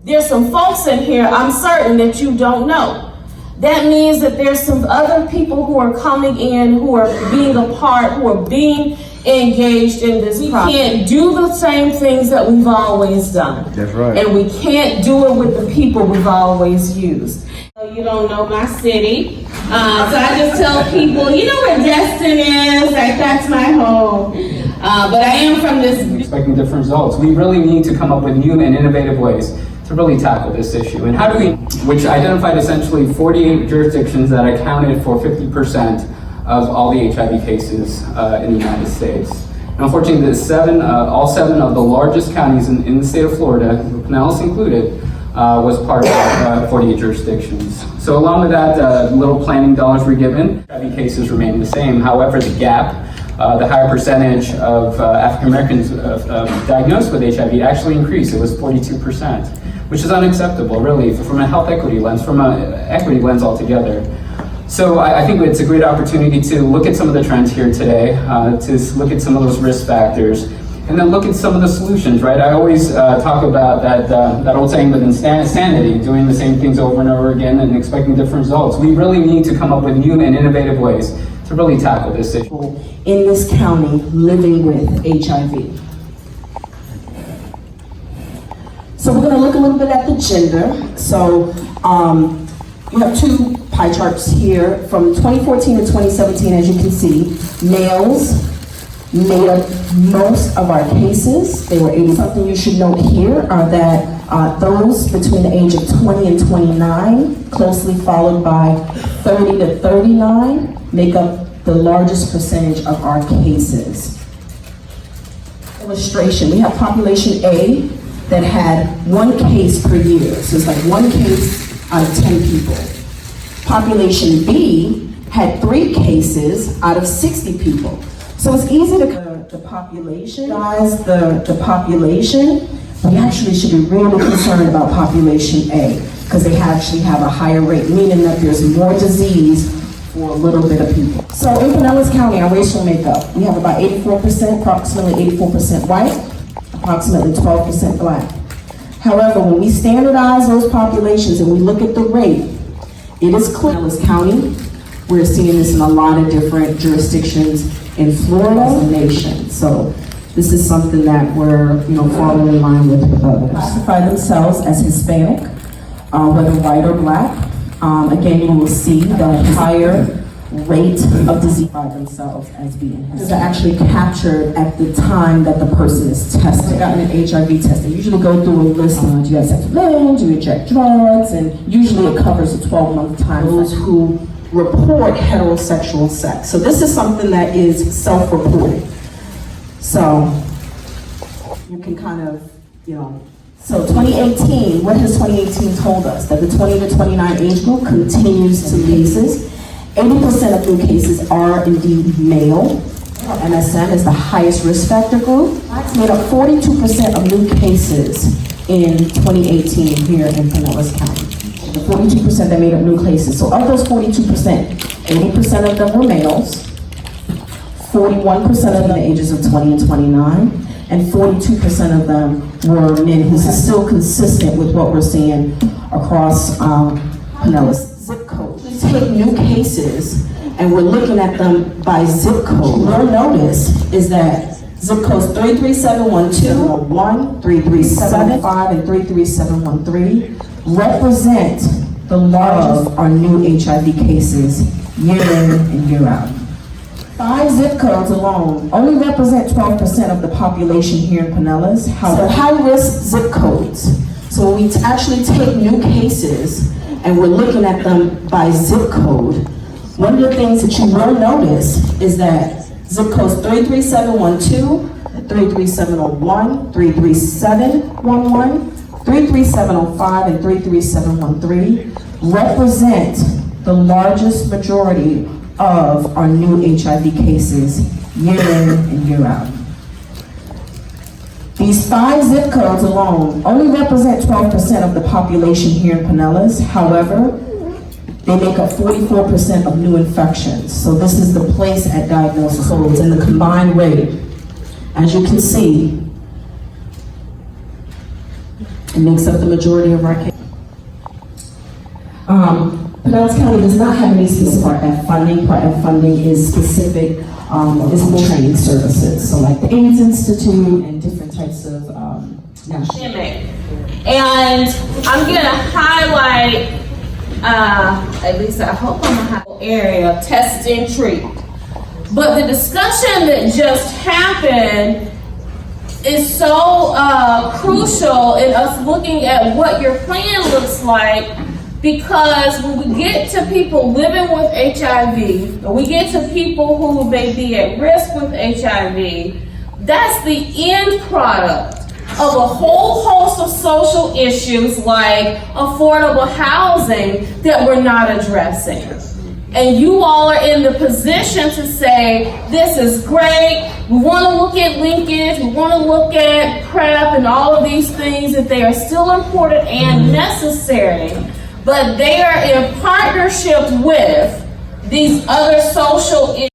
There's some folks in here, I'm certain, that you don't know. That means that there's some other people who are coming in, who are being a part, who are being engaged in this process. We can't do the same things that we've always done. That's right. And we can't do it with the people we've always used. You don't know my city. So I just tell people, you know where Destin is? Like, that's my home. But I am from this. Expecting different results. We really need to come up with new and innovative ways to really tackle this issue. And how do we, which identified essentially 48 jurisdictions that accounted for 50% of all the HIV cases in the United States. And unfortunately, all seven of the largest counties in the state of Florida, Pinellas included, was part of 48 jurisdictions. So along with that, little planning dollars were given. HIV cases remained the same. However, the gap, the higher percentage of African Americans diagnosed with HIV actually increased. It was 42%, which is unacceptable, really, from a health equity lens, from an equity lens altogether. So I think it's a great opportunity to look at some of the trends here today, to look at some of those risk factors, and then look at some of the solutions, right? I always talk about that old saying with insanity, doing the same things over and over again and expecting different results. We really need to come up with new and innovative ways to really tackle this issue. In this county living with HIV. So we're going to look a little bit at the gender. So you have two pie charts here from 2014 to 2017. As you can see, males made up most of our cases. They were 80. Something you should note here are that those between the age of 20 and 29, closely followed by 30 to 39, make up the largest percentage of our cases. Illustration, we have population A that had one case per year. So it's like one case out of 10 people. Population B had 3 cases out of 60 people. So it's easy to the population. Guys, the population, we actually should be really concerned about population A because they actually have a higher rate, meaning that there's more disease for a little bit of people. So in Pinellas County, our racial makeup, we have about 84%, approximately 84% white, approximately 12% black. However, when we standardize those populations and we look at the rate, it is clear. Pinellas County, we're seeing this in a lot of different jurisdictions in Florida as a nation. So this is something that we're falling in line with others. Classify themselves as Hispanic, whether white or black. Again, you will see the higher rate of disease by themselves as being Hispanic. These are actually captured at the time that the person is tested. I've gotten an HIV test. They usually go through a list. Do you have sex with men? Do you inject drugs? And usually it covers a 12-month time. Those who report heterosexual sex. So this is something that is self-reported. So you can kind of, So 2018, what has 2018 told us? That the 20 to 29 age group continues to cases. 80% of new cases are indeed male. MSM is the highest risk factor group. It's made up 42% of new cases in 2018 here in Pinellas County. The 42% that made up new cases. So of those 42%, 80% of them were males, 41% of them the ages of 20 and 29, and 42% of them were men. This is still consistent with what we're seeing across Pinellas. Zip code. We take new cases and we're looking at them by zip code. What you'll notice is that zip codes 33712, 33715, and 33713 represent the largest of our new HIV cases year in and year out. 5 zip codes alone only represent 12% of the population here in Pinellas. So high-risk zip codes. So when we actually take new cases and we're looking at them by zip code, one of the things that you will notice is that zip codes 33712, 33701, 33711, 33705, and 33713 represent the largest majority of our new HIV cases year in and year out. These 5 zip codes alone only represent 12% of the population here in Pinellas. However, they make up 44% of new infections. So this is the place at diagnosis codes and the combined rate. As you can see, makes up the majority of our cases. Pinellas County does not have any specific Part F funding. Part F funding is specific, is more training services. So like the AIDS Institute and different types of national. And I'm gonna highlight, at least I hope I'm gonna highlight area, test and treat. But the discussion that just happened is so crucial in us looking at what your plan looks like, because when we get to people living with HIV, or we get to people who may be at risk with HIV, that's the end product of a whole host of social issues like affordable housing that we're not addressing. And you all are in the position to say, this is great, we want to look at linkage, we want to look at PrEP and all of these things, that they are still important and necessary, but they are in partnership with these other social issues.